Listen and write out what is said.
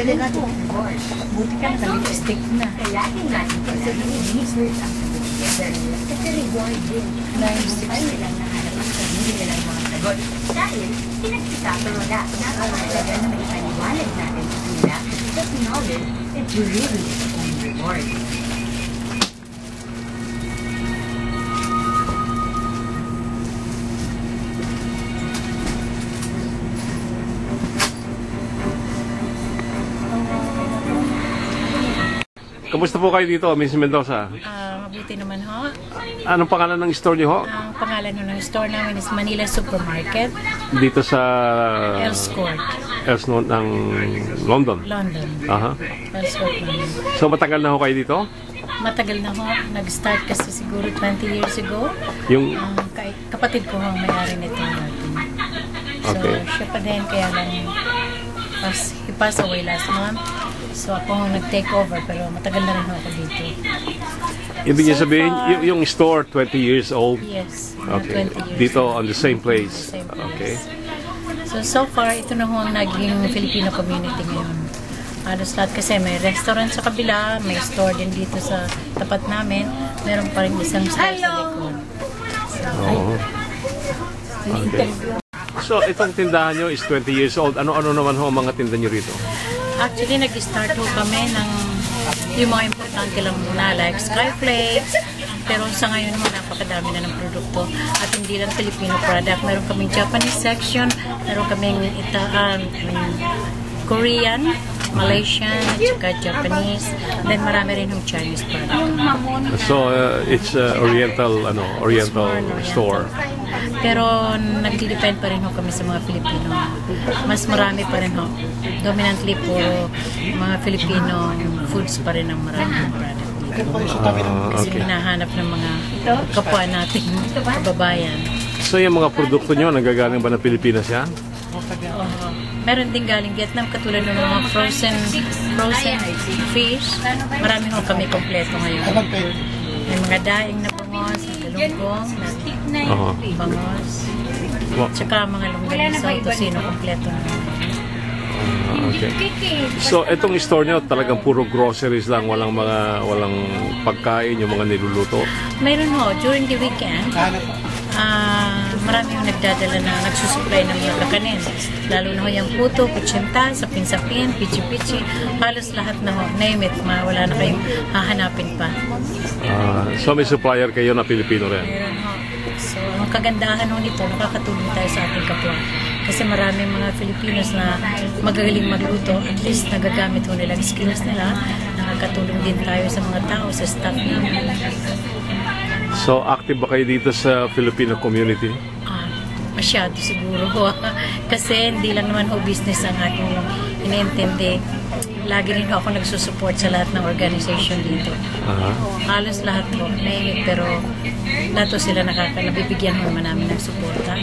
Buti ka na lipstick na. Kasi reward din. Ay, nilang nahanap ang sarili nilang mga sagot. Dahil, pinagkita pero wala. Napakalaga na may paniwalag natin sa kanila. Because knowledge is really its own reward. Kamusta po kayo dito, Miss Mendoza? Mabuti naman ho. Anong pangalan ng store niyo ho? Ang pangalan ho ng store namin is Manila Supermarket. Dito sa... Earls Court. Earls Court ng London? London. Aha. Earls Court London. So matagal na ho kayo dito? Matagal na ho. Nag-start kasi siguro 20 years ago. Yung... kapatid ko ho ang may-ari nito natin. So, okay. Siya pa din, kaya lang he passed away last month. So ako ang nag-take over, pero matagal na rin ako dito. Ibig niyo sabihin, yung store 20 years old? Yes, okay. 20 years dito old. On the same place? The same place. Okay. So far, ito na ho ang naging Filipino community ngayon. Halos lahat kasi may restaurant sa kabila, may store din dito sa tapat namin, meron pa rin isang store sa likod. Okay. So itong tindahan nyo is 20 years old. Ano-ano naman ho ang mga tinda nyo rito? Actually, nag-start ho kami ng yung mga importante lang muna, like Skyflakes. Pero sa ngayon ho, napakadami na ng produkto. At hindi lang Filipino product. Meron kaming Japanese section, meron kaming Korean, Malaysian, at saka Japanese. Then marami rin yung Chinese product. So it's Oriental store. Pero nagdi-depend pa rin ho kami sa mga Filipino. Mas marami pa rin ho. Dominantly puro mga Filipino foods pa rin ang maraming product. Kasi hinahanap ng mga kapwa natin, kababayan. So yung mga produkto nyo, nagagaling ba ng Pilipinas yan? Meron din galing Vietnam, katulad ng mga frozen fish. Marami ho kami kompleto ngayon. May mga daing na bangos, galunggong, bangos, tsaka mga longganisa, tosino, kompleto na. Okay. So itong store nyo talagang puro groceries lang, walang pagkain, yung mga niluluto? Mayroon ho, during the weekend, marami yung nagdadala na nagsusupply ng mga kakanin. Lalo na ho yung puto, kutsinta, sapin-sapin, pichi-pichi, halos lahat na ho, name it, wala na kayong hahanapin pa. So may supplier kayo na Pilipino rin? Mayroon ho. So ang kagandahan ho nito, nakakatulong tayo sa ating kapwa. Kasi maraming mga Filipinos na magagaling magluto, at least nagagamit ho nilang skills nila, nakakatulong din tayo sa mga tao, sa staff namin. So, active ba kayo dito sa Filipino community? Masyado siguro ho. Kasi hindi lang naman ho business ang aking iniintindi. Lagi rin ako nagsusupport sa lahat ng organization dito. Halos lahat ho. Pero lahat sila nabibigyan ho naman namin ng suporta.